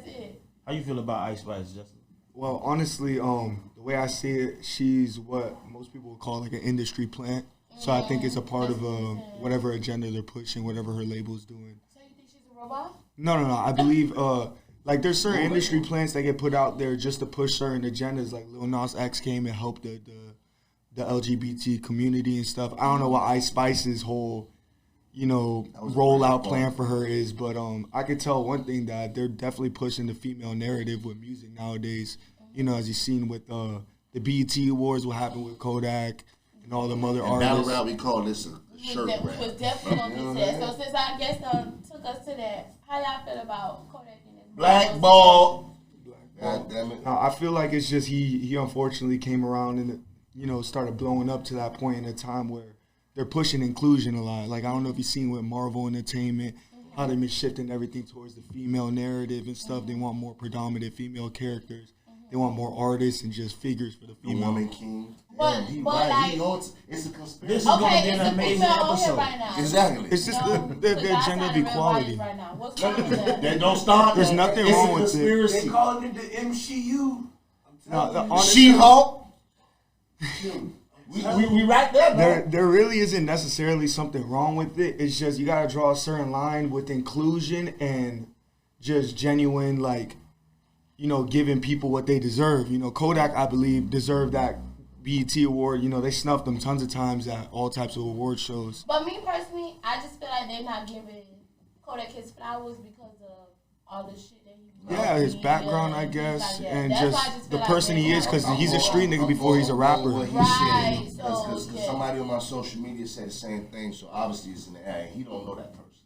it. How you feel about Ice Spice, Justin? Well, honestly, the way I see it, she's what most people would call like an industry plant. So I think it's a part of whatever agenda they're pushing, whatever her label's doing. So you think she's a robot? No. I believe like there's certain industry plants that get put out there just to push certain agendas. Like Lil Nas X came and helped the LGBT community and stuff. I don't know what Ice Spice's whole, rollout plan for her is, but I could tell one thing that they're definitely pushing the female narrative with music nowadays. As you've seen with the BET Awards, what happened with Kodak and all the other artists. Battle rap, we call this a shirt rap. We was definitely going to get that. So since our guest took us to that, how y'all feel about Kodak and his Blackball. God damn it. I feel like it's just he unfortunately came around and started blowing up to that point in a time where they're pushing inclusion a lot. Like I don't know if you've seen with Marvel Entertainment, how they've been shifting everything towards the female narrative and stuff. They want more predominant female characters. They want more artists and just figures for the female. Woman king. But it's a conspiracy. This is going to be an amazing episode. Right now. Exactly. It's just the agenda of equality. Right now. What's wrong with that? They don't start. There's nothing wrong with it. They calling it the MCU. She-Hulk. We right there, bro. There really isn't necessarily something wrong with it. It's just you got to draw a certain line with inclusion and just genuine, giving people what they deserve. Kodak, I believe, deserved that BET award. They snuffed them tons of times at all types of award shows. But me personally, I just feel like they're not giving Kodak his flowers because of all the shit that he did. Yeah, his background, I guess, and just the person he is, because he's a street nigga before he's a rapper. Right. Because somebody on my social media said the same thing, so obviously it's in the air, and he don't know that person.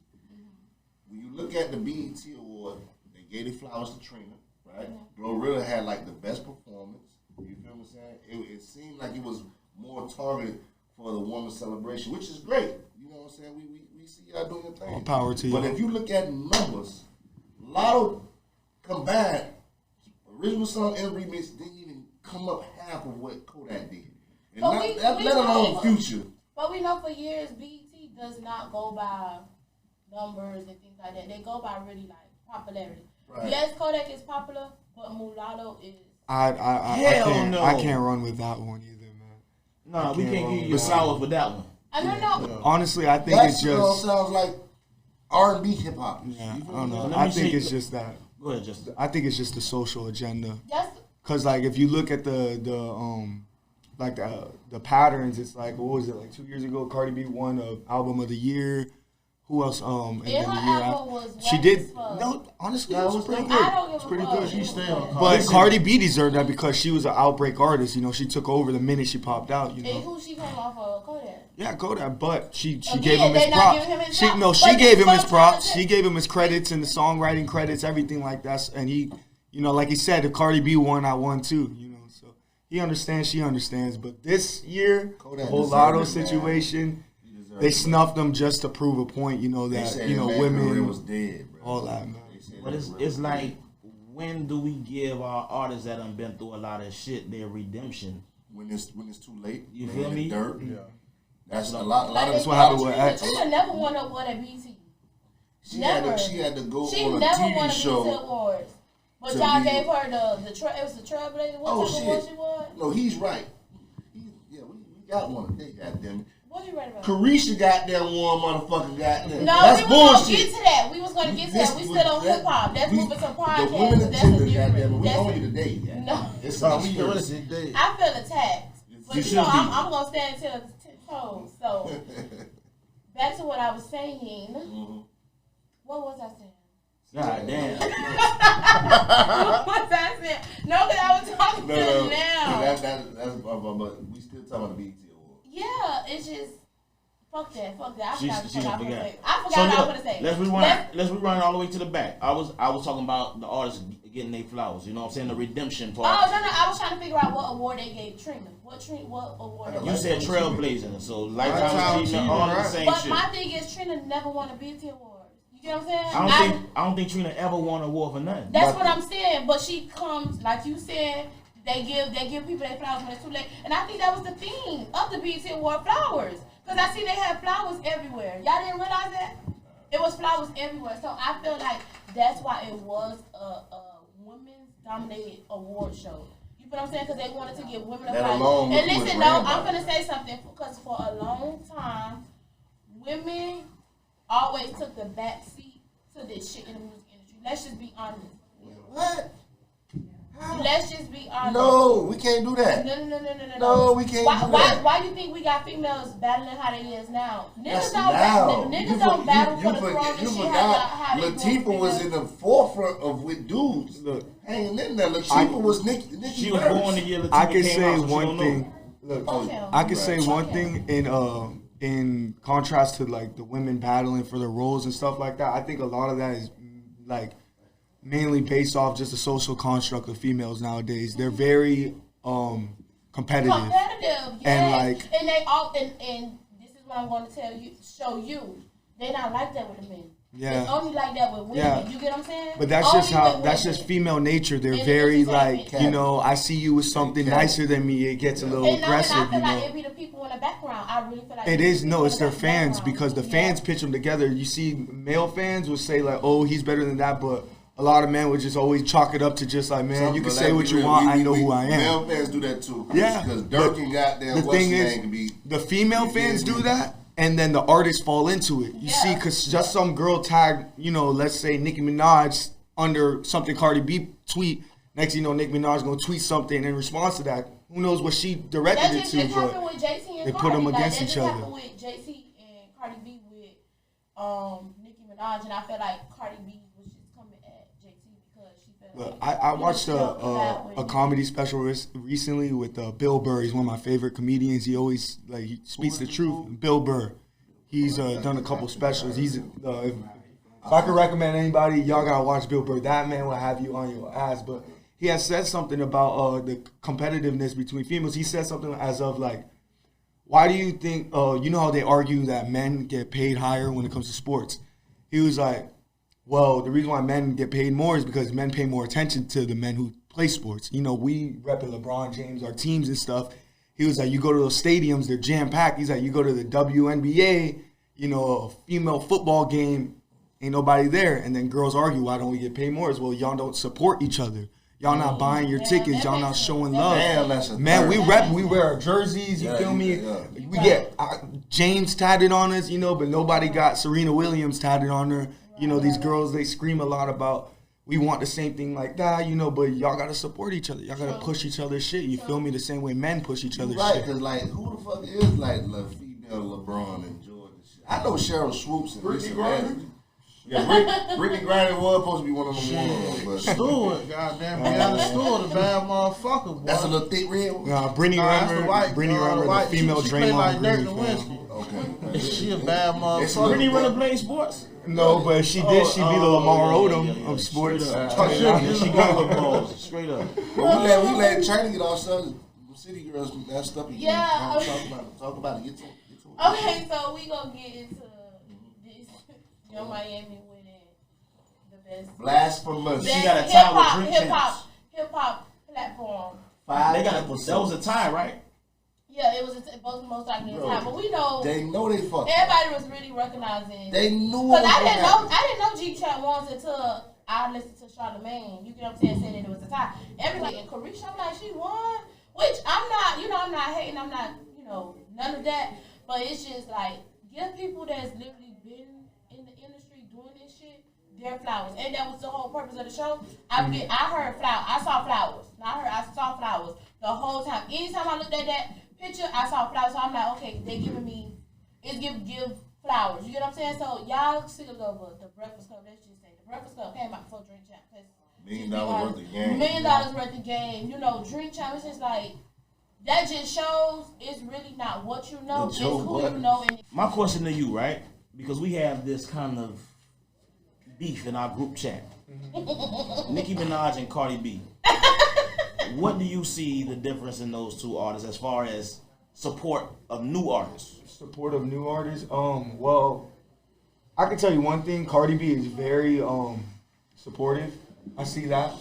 When you look at the BET award, they gave the flowers to Trina. Right? Glorilla had the best performance. You feel what I'm saying? It seemed like it was more targeted for the women's celebration, which is great. You know what I'm saying? We see y'all doing your thing. All power to you. But if you look at numbers, Lotto combined, original song and remix didn't even come up half of what Kodak did. And let alone Future. But we know for years BET does not go by numbers and things like that. They go by really popularity. Right. Yes, Kodak is popular, but Mulatto is. I can't run with that one either, man. No, we can't give you flowers with that one. I don't know. Honestly, I think it's just sounds like R&B hip hop. Yeah, I don't know. I think it's just that. Go ahead, Justin. I think it's just the social agenda. Yes. Cause if you look at the patterns, it's what was it 2 years ago? Cardi B won album of the year. Who else? And then the year after, she did. No, honestly, it was pretty good. It's pretty good. She stayed on. But Cardi B deserved that because she was an outbreak artist. She took over the minute she popped out. And who she came off of? Kodak. Yeah, Kodak. But she gave him his props. She gave him his props. She gave him his credits and the songwriting credits, everything like that. And he, like he said, the Cardi B won, I won too. So he understands, she understands. But this year, the whole Lotto situation. They snuffed them just to prove a point, that women was dead, bro. All that, man. But it's like, when do we give our artists that have been through a lot of shit their redemption? When it's too late. You feel me? Dirt. Yeah. That's a lot of that's what happened with X. Trina never won an award at BET. She had to go she on a never TV won a show. BET Awards. But y'all gave her it was the Trailblazer. What type of award she won? No, he's right. We got one today, goddammit. What are you right about? Carisha goddamn one motherfucker goddamn. No, that's we was bullshit. gonna get to that. We was gonna get to that. We still on hip hop. That's moving some podcast. The women That's a agenda, different. we on you today. No. It's a conspiracy. I feel attacked. But I'm gonna stand 10 toes. So back to what I was saying. Mm-hmm. What was I saying? God damn. What was I saying? No, because I was talking to them now. That's but we still talking about the BET. Yeah, it's just fuck that. I forgot what I was going to say. Let's rewind all the way to the back. I was talking about the artists getting their flowers. You know what I'm saying? The redemption part. Oh no! I was trying to figure out what award they gave Trina. What award? You said Trailblazer, so Lifetime Achievement, all the same but shit. But my thing is Trina never won a BET award. You get what I'm saying? I don't think Trina ever won an award for nothing. That's what I'm saying. But she comes, like you said. They give people their flowers when it's too late. And I think that was the theme of the BET Award, flowers. Because I see they have flowers everywhere. Y'all didn't realize that? It was flowers everywhere. So I feel like that's why it was a women's dominated award show. You know what I'm saying? Because they wanted to give women a Let prize. alone And look who listen, was no, ran by. I'm gonna say something because for a long time, women always took the back seat to this shit in the music industry. Let's just be honest. What? Let's just be honest. No, we can't do that. No. No, we can't do that. Why you think we got females battling how they is now? That's Niggas don't now. niggas don't battle for the throne You and shit. forgot How they Latifah was in the forefront of with dudes. Look, Hanging in there. Latifah was Nicki She was first. born the year Latifah I can came say out, so she one don't know. thing. Look, Okay. I can say Right. one thing in contrast to like the women battling for their roles and stuff like that. I think a lot of that is like mainly based off just the social construct of females nowadays. They're very competitive. Competitive, yes. And, like- and they all and this is what I'm going to show you. They're not like that with the men. Yeah. It's only like that with women. Yeah. You get what I'm saying? But that's Only just how with that's women. just female nature. They're And very it's like, like- you know, I see you with something Cat. nicer than me. It gets a little And aggressive, I feel you like know. it be the people in the background. I really feel like It be is the no, people it's in their the fans background. because the Yeah. fans pitch them together. You see, male fans will say like, "Oh, he's better than that," but a lot of men would just always chalk it up to just like, "Man, you can But say let's what be you real. want. I We- know who I am." Male fans do that too. Yeah, Because but Dirk and goddamn the what's thing his is, name can be. the female fans do that, and then the artists fall into it. You Yeah. see, because just some girl tagged, you know, let's say Nicki Minaj under something Cardi B tweet. Next, you know, Nicki Minaj gonna tweet something in response to that. Who knows what she directed That it just to? happened But with JT and they Cardi. put them against that each just other. happened with JT and Cardi B with Nicki Minaj, and I feel like Cardi B was just coming at JT because she felt Look, like I he watched was so flat a with- comedy special recently with Bill Burr. He's one of my favorite comedians. He always he speaks the truth. Bill Burr. He's done a couple specials. He's if I could recommend anybody, y'all gotta watch Bill Burr. That man will have you on your ass. But he has said something about the competitiveness between females. He said something as of like, why do you think? You know how they argue that men get paid higher when it comes to sports? He was like, well, the reason why men get paid more is because men pay more attention to the men who play sports. You know, we repping LeBron James, our teams and stuff. He was like, you go to those stadiums, they're jam-packed. He's like, you go to the WNBA, you know, a female football game, ain't nobody there. And then girls argue, why don't we get paid more? As well, y'all don't support each other. Y'all not buying your tickets. that Y'all makes not sense. showing That love. Damn, that's a Man, we third. rep, we wear our jerseys, you Yeah, feel me? yeah. We get James tatted on us, you know, but nobody got Serena Williams tatted on her. You know, these girls, they scream a lot about, we want the same thing like that, you know, but y'all got to support each other. Y'all got to push each other's shit. You feel me? The same way men push each other's Right, shit. because like, who the fuck is like the female LeBron and Jordan? Shit? I know Cheryl Swoops and Lisa Leslie. Yeah, Brittany Griner was supposed to be one of them ones, but Stewart, goddamn, Brianna Stewart, a bad motherfucker, boy. that's a little thick red one. Brittany Nah, that's the white, Reimer, the female she play Draymond like Dirk Green. Nowitzki. Okay. She a bad It's motherfucker. Brittany Renner playing sports? No, but if she did, she'd be the Lamar Odom yeah. of sports. Straight up. Oh, shit, She got the balls. Straight up. But we let China get ourselves. City girls messed up again. Yeah. Talk about it. Get to it. Okay, so we gonna get into this Young Miami winning the best Blasphemous. She got a tie with Drink hip hop platform. They got a, that was a tie, right? Yeah, it was both most likely a Bro, time, but we know They know they fucked. everybody was really recognizing. They knew. Because it I was didn't gonna know G Chat won until I listened to Charlamagne. You get what I'm saying? Saying that it was a tie. Everybody and Carisha, I'm like, she won. Which I'm not, I'm not hating. I'm not, none of that. But it's just like, give people that's literally been in the industry doing this shit their flowers. And that was the whole purpose of the show. I heard flowers. I saw flowers. I saw flowers the whole time. Anytime I looked at that picture, I saw flowers. So I'm like, okay, they giving me, it's give flowers. You get what I'm saying? So y'all see the Breakfast Club. Let's just say the Breakfast Club came out before Drink Champ. $1 million worth of game. $1 million worth of game. Drink Champ. It's just like that. Just shows it's really not what you know. It's who you know. And My question to you, right? Because we have this kind of beef in our group chat. Nicki Minaj and Cardi B. What do you see the difference in those two artists as far as support of new artists? Support of new artists. Well, I can tell you one thing. Cardi B is very supportive. I see that.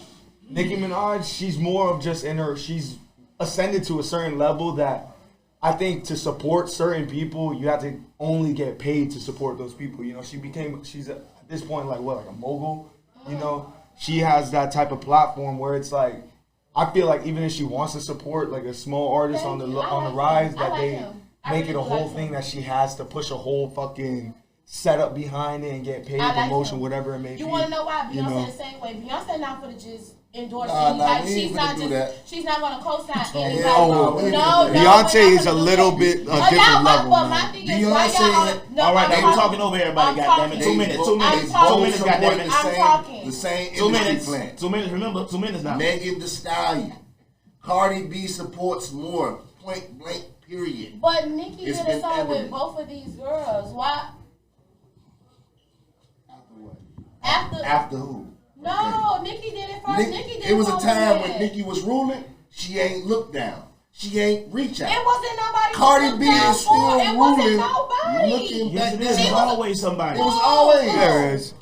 Nicki Minaj, she's more of just she's ascended to a certain level that I think to support certain people, you have to only get paid to support those people. She's at this point like a mogul, she has that type of platform where it's like, I feel like even if she wants to support like a small artist on the rise, that they make it a whole thing that she has to push a whole fucking setup behind it and get paid promotion, whatever it may be. You want to know why Beyonce the same way? Beyonce not for the just endorse anybody. She's not gonna co-sign anybody. No, Beyonce is a little bit a different level. But my thing is, why y'all? All right, now you're talking over everybody. Goddammit, 2 minutes. 2 minutes. 2 minutes. Goddammit. I'm talking. The same 2 minutes. industry plan. 2 minutes. Remember, 2 minutes now. Megan Thee Stallion. Cardi B supports more. Point blank. Period. But Nicki did a song with both of these girls. Why? After what? After who? No, Nicki did it first. Nicki did it. It was a time when Nicki was ruling. She ain't looked down. She ain't reach out. It wasn't nobody. Cardi B is still ruling. It wasn't nobody. Looking back, Yes, it is. Always somebody. It was always. There is.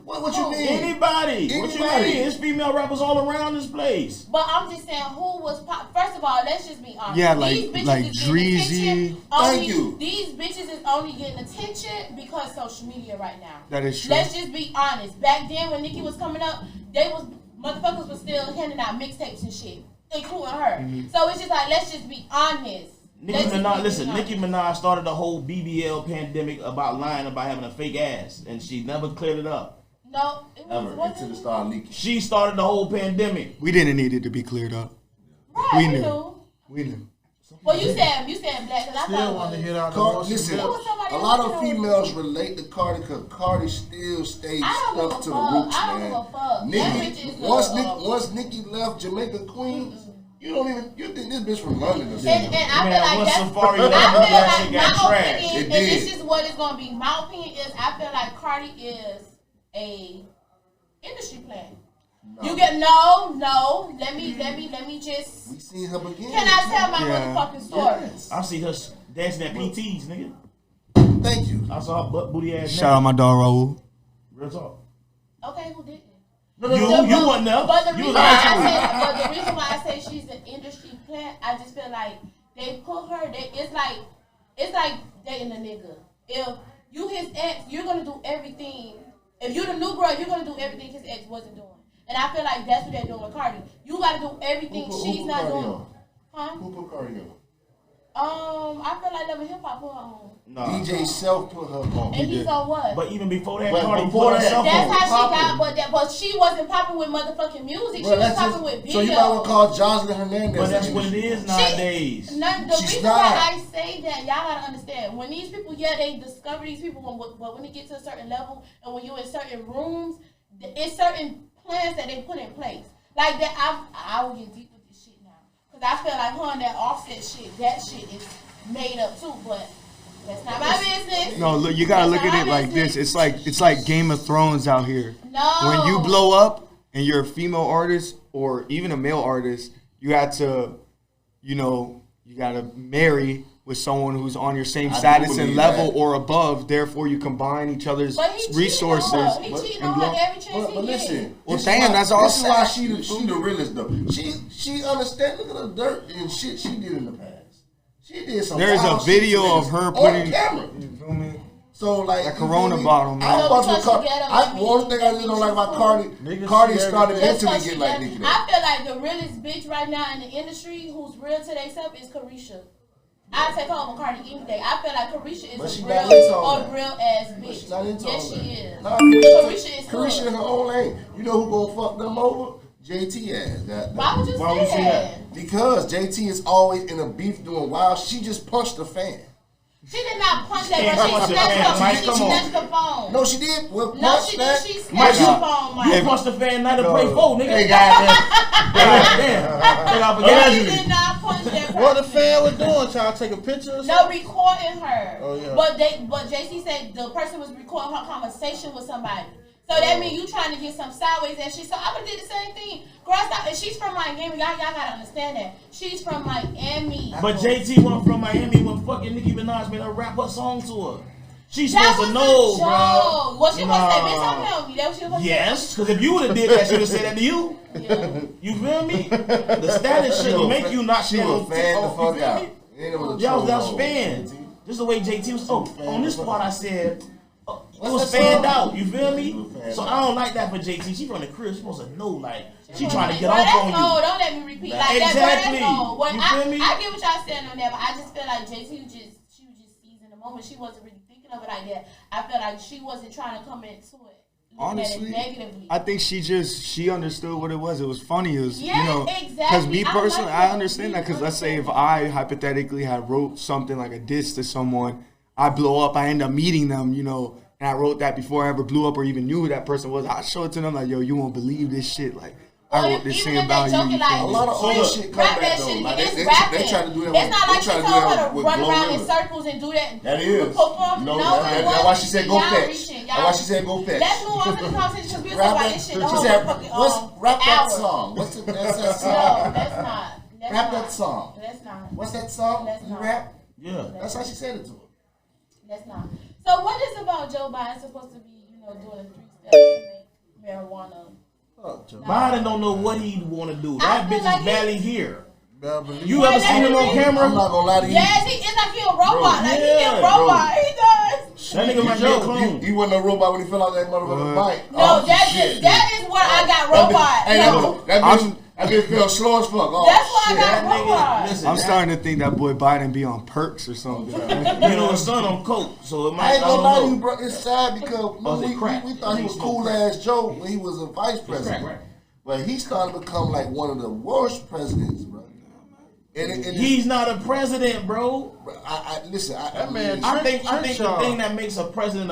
What you mean? Anybody. What you mean? There's female rappers all around this place. But I'm just saying, who was first of all, let's just be honest. Yeah, these bitches like is Dreezy. Thank you. These bitches is only getting attention because social media right now. That is true. Let's just be honest. Back then when Nicki was coming up, motherfuckers was still handing out mixtapes and shit, including her. Mm-hmm. So it's just like, let's just be honest. Nicki Minaj started the whole BBL pandemic about lying about having a fake ass, and she never cleared it up. No, it Until it started leaking. She started the whole pandemic. We didn't need it to be cleared up. Right, We knew. Well, you said black, because I Still want to hit out Listen, a lot of females relate to Cardi because Cardi still stays stuck to the roots, man. Nicki, once Nicki left Jamaica Queens, you think this bitch from London or something. And I feel like that's, Safari I feel like my trash. opinion, and this is what it's gonna be. My opinion is, I feel like Cardi is a industry plan. No. You get no. Let me just. We seen her again. Can I tell my motherfucking story? Yes. I see her dancing at PTs, nigga. Thank you. I saw her butt booty ass. Shout out my dog Raul. Real talk. Okay, who didn't? You wasn't there. But the reason why I say she's an industry plant, I just feel like they put her. It's like dating a nigga. If you his ex, you're gonna do everything. If you're the new girl, you're gonna do everything his ex wasn't doing. And I feel like that's what they're doing with Cardi. You gotta do everything she's not doing. Huh? Who put Cardi on? I feel like Love and Hip Hop put her on. No, DJ Self put her on. And he's on what? But even before that, But Cardi before put that, herself That's on. how she got, but she wasn't popping with motherfucking music. She was popping with videos. So you might want to call Jocelyn Hernandez. But that's what it is nowadays. The reason why I say that, y'all gotta understand, when these people, they discover these people, but when they get to a certain level, and when you're in certain rooms, it's certain plans that they put in place. Like that, I will get deep with this shit now. Because I feel like that Offset shit, that shit is made up too, but that's not my business. No, look, you gotta look at it like this. It's like Game of Thrones out here. No. When you blow up and you're a female artist or even a male artist, you had to, you gotta marry with someone who's on your same status and level or above. Therefore, you combine each other's resources. He cheating on her every chance he listen, well, damn, that's all. This is why she the realest though. She understands. Look at the dirt and shit she did in the past. She did some. There's a video of her putting on camera. You feel me? So like that Corona bottle, man. I fuck with Cardi. One thing I just don't like about Cardi started mentally getting like Nicki. I feel like the realest bitch right now in the industry who's real to themselves is Carisha. I take her over Cardi any day. I feel like Carisha is a real ass bitch. Yes, she is. Carisha in her own lane. You know who gonna fuck them over? JT ass. Why would you say that? Because JT is always in a beef doing wild. She just punched the fan. She did not punch that, but she snatched the phone. No, she did. Well, no, she did. She snatched the phone, Mike. You punched the fan, not to play four, nigga. Hey, goddamn. She did not punch that. What the fan was doing? Trying to take a picture or something? No, recording her. Oh, yeah. But JC said the person was recording her conversation with somebody. So that means you trying to get some sideways and shit. So I would have did the same thing. Girl, stop. And she's from Miami. Y'all gotta understand that. She's from Miami. But JT went from Miami when fucking Nicki Minaj made her rap her song to her. She's supposed to know, bro. What she supposed to say? Bitch, I'm helping you. That what she supposed to say? Yes, because if you would have did that, she would have said that to you. Yeah. You feel me? The status shouldn't make you not she was fan the fuck out. Y'all was fans. This is the way JT was. Oh, on this part I said, It was fanned out, you feel me? So I don't like that for JT. She from the crib, she supposed to know, like, she trying to get off on you. Don't let me repeat like exactly. that. Well, you feel me? I get what y'all saying on that, but I just feel like JT she was just seizing the moment. She wasn't really thinking of it like that. I feel like she wasn't trying to come into it. Honestly, negatively. I think she understood what it was. It was funny. It was, exactly. Because me personally, I understand that. Because let's say if I hypothetically had wrote something like a diss to someone, I blow up, I end up meeting them, and I wrote that before I ever blew up or even knew who that person was. I show it to them like, yo, you won't believe this shit. Like, I wrote this thing about you. Like, a lot of other shit come back though. Like, they try to do that. It's not like she told her to run around in circles and do that. That is. No, that's why she said go fetch. That's why she said go fetch. Let's move on to the conversation because we were talking about this shit the whole fucking rap that song. What's that song? No, that's not. Rap that song. That's not. What's that song? That's You not. rap? Yeah. That's how she said it to him. That's not. So what is about Joe Biden supposed to be, doing 3 steps to make marijuana? Biden don't know what he want to do. That bitch is barely here. You Well, ever seen him on camera? I'm not gonna lie to you. Yes, it's like he a robot. Like he a yeah, robot. He does. That nigga might be a clone. He wasn't a robot when he fell out that motherfucking bike. No, that is where I got robot. That bitch felt slow as fuck. That's why I got robot. Listen, I'm starting to think that boy Biden be on perks or something. his son on coke, so it might. I ain't gonna lie to you, know. bro. It's sad because we thought he was cool ass Joe when he was a vice president. Right. But he started to become like one of the worst presidents, bro. And He's not a president, bro. Listen. I think the thing that makes a president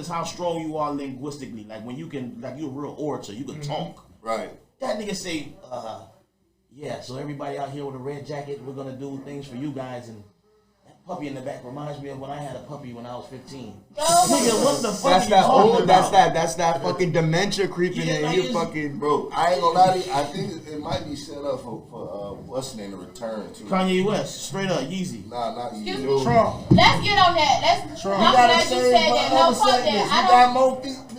is how strong you are linguistically. Like when you can, like you're a real orator, you can talk. Right. That nigga say, yeah. So everybody out here with a red jacket, we're gonna do things for you guys. And that puppy in the back reminds me of when I had a puppy when I was 15. Nigga, what the fuck? That's that fucking dementia creeping in. Like You fucking bro. I ain't gonna lie to you. I think it might be set up for what's the name to return to Kanye West, straight up, Yeezy. Nah, not you. Excuse me. Trump. Let's get on that. I'm glad you said that. No, fuck that.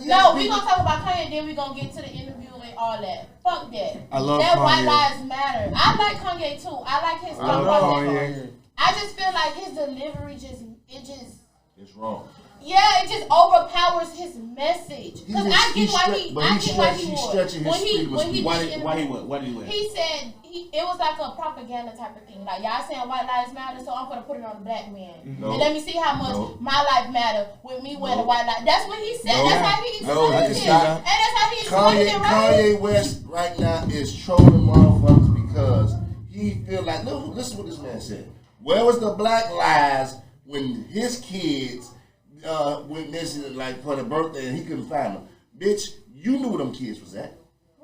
No, we gonna talk about Kanye, then we gonna get to the interview and all that. Fuck that. I love that Kanye. White Lives Matter. I like Kanye too. I like his Kanye. I just feel like his delivery It's wrong. it just overpowers his message. Because I get why he he's would. stretching his freedom. Why did he win? He said it was like a propaganda type of thing. Like y'all saying White Lives Matter, so I'm gonna put it on the black man. No. And let me see how much my life matter with me wearing a white life. That's what he said. No. That's how he explained it. Not. And that's how he explained it, right? Kanye West right now is trolling motherfuckers because he feel like, look, listen to what this man said. Where was the black lives when his kids went missing like for the birthday and he couldn't find them? Bitch, you knew where them kids was at.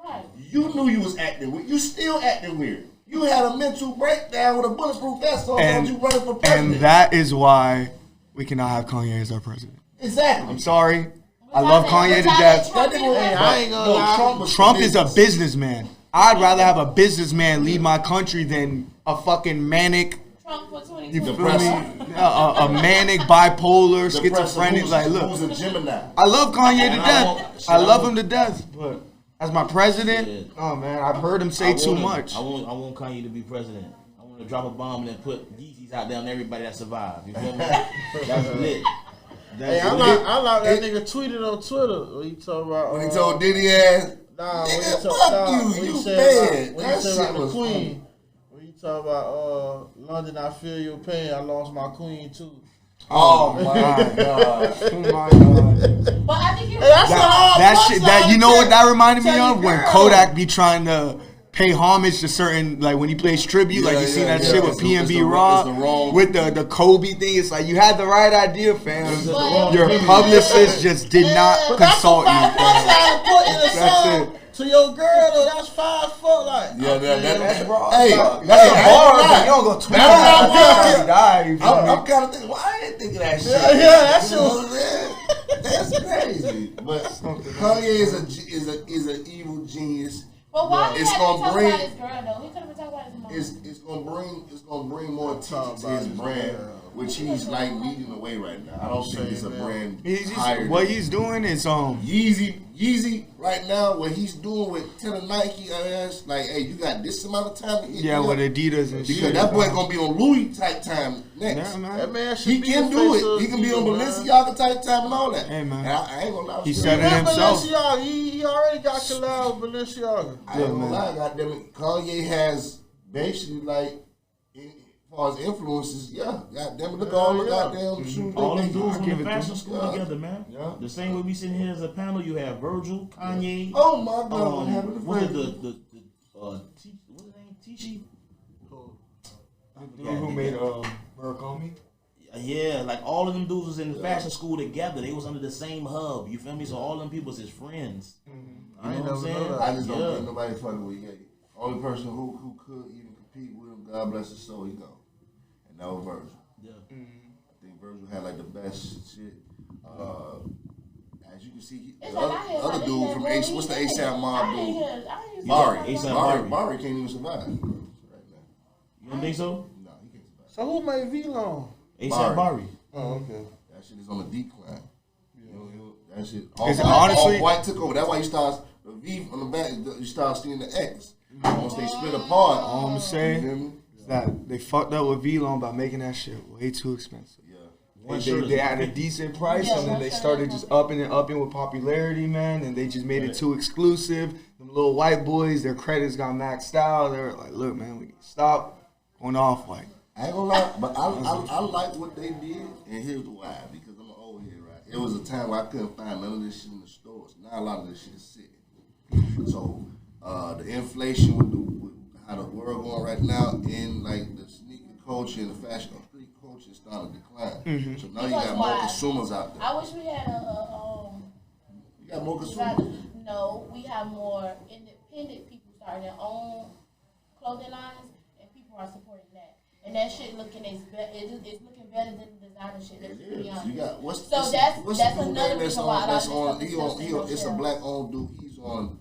Right. You knew you was acting weird. You still acting weird. You had a mental breakdown with a bulletproof vest on and you running for president. And that is why we cannot have Kanye as our president. Exactly. I'm sorry. I love Kanye to death. I ain't gonna lie. Trump is a businessman. I'd rather have a businessman lead my country than a fucking manic. Trump for 2020. You feel me? A manic, bipolar, schizophrenic. Like, look, who's a Gemini. I love Kanye to death. I love him to death. But as my president, oh man, I've heard him say too much. I want Kanye to be president. I want to drop a bomb and then put Yeezys out there on everybody that survived. You feel me? That's lit. Hey, I like that nigga tweeted on Twitter when he talking about when he told Diddy ass, nah, nigga, when you he said bad. when he said about the queen. When he talk about London, I feel your pain. I lost my queen too. Oh my god! Oh my god! But I think that shit. That you know what that reminded me of when Kodak be trying to pay homage to certain, like when he plays tribute, like you seen that shit with PNB Raw with the Kobe thing. It's like you had the right idea, fam. Your publicist just did not consult you. That's it. To your girl, though, that's 5 foot, like. Yeah, that's wrong. Hey, that's a bar, you don't go 20 I'm kind of thinking, well, I ain't thinking that shit. Yeah, that shit. That's crazy. But Kanye is an evil genius. But why he had to talk about his girl though? He could have been talking about his mom. It's gonna bring more attention to his brand. which he's like leading the way right now. I don't think it's a brand higher. What he's doing is Yeezy right now, what he's doing with telling Nike ass, like, hey, you got this amount of time to hit. Yeah, with Adidas and shit. Because that boy gonna be on Louis type time next. Yeah, man. That man should He be can the do face it. of He can be on Adidas, man. Balenciaga type time and all that. Hey, man. And I ain't gonna lie. He said it himself. Balenciaga, he already got collab with Balenciaga. I ain't gonna lie, goddamn it. Kanye has basically like, as far as influences, yeah, goddamn it. Look at all the goddamn shoes. All them dudes I'll from give the it to fashion him. school together, man. Yeah. The same way we sitting here as a panel, you have Virgil, Kanye. Oh my God, what happened to What's it, Virgil? what's his name? Tishi? The dude who made Murakami? Yeah, like all of them dudes was in the fashion school together. They was under the same hub. You feel me? So all them people was his friends. I ain't You know what I'm never know saying? that. I just don't think nobody fucking with Ye. Only person who could even compete with him, God bless his soul, he gone. And that was Virgil. Yeah. I think Virgil had like the best shit. As you can see, It's the like I hear other like dude this from boy, Ace, he what's the dead. ASAP mob I ain't dude? hear. Bari. ASAP. A$AP Bari can't even survive right now. You don't think so? No, he can't survive. So who made V-Long? A$AP Bari. Oh, okay. That shit is on the decline. That shit. Is it honestly- all white took over. That's why you start the V on the back. You start seeing the X. Once they split apart, All I'm you saying feel me? is that they fucked up with V-Long by making that shit way too expensive. They had a decent price, and then they started just upping with popularity, man. And they just made it too exclusive. Them little white boys, their credits got maxed out. They were like, "Look, man, we can stop going off like." I ain't gonna lie, but I like what they did, and here's why. Because I'm an old head, right? It was a time where I couldn't find none of this shit in the stores. Now a lot of this shit is sitting. So the inflation with how the world going right now, and like the sneaker culture and the fashion street culture is starting to decline. So now you got more consumers out there. I wish we had You got more consumers. No, we have more independent people starting their own clothing lines, and people are supporting that. And that shit looking it's looking better than the designer shit. Let's be honest. You got what's the another name reason why a lot of that's this on. stuff is It's a shelf. black owned dude. He's on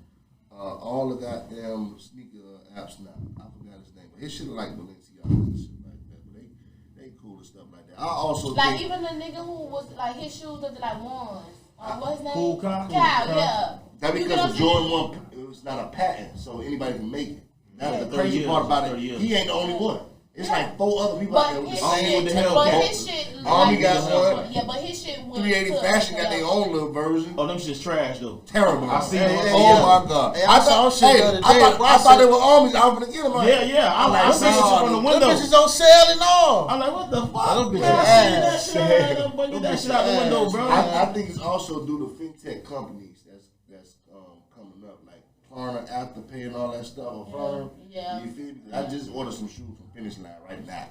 all the goddamn sneaker apps now. I forgot his name, but his shit like Balenciaga and shit like that. But they cool and stuff like that. I also Like think even the nigga who was like his shoes looked like ones. What's his name? Cool Cow? Yeah. that You get because what the I'm Jordan 1 it was not a patent, so anybody can make it. That's the 30 crazy years, part about it. 30 years. He ain't the only one. It's like 4 other people out there with the same but his shit Army like got one. Yeah, but his shit went 380 to Fashion got their own little version. Oh, them shit's trash though. Terrible. I seen Hey, them. hey, Oh my God! Hey, I saw shit the other day. I thought they were armies. I was gonna get them. Yeah. I seen nah, shit from the Them window. bitches on sale and all. I'm like, what the fuck? Them bitches Man, I seen that ass. shit. Get that shit out the window, bro. I think it's also due to fintech companies that's coming up, like Klarna, Afterpay, and all that stuff. Or Klarna, Yeah. you feel me? I just ordered some shoes from Finish Line right now.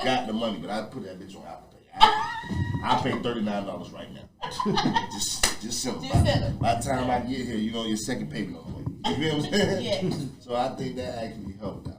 Got the money, but I put that bitch on Afterpay. I pay $39 right now. just simple. By the time I get here, your second payment on the way. You feel what I'm saying? Yeah. So I think that actually helped out.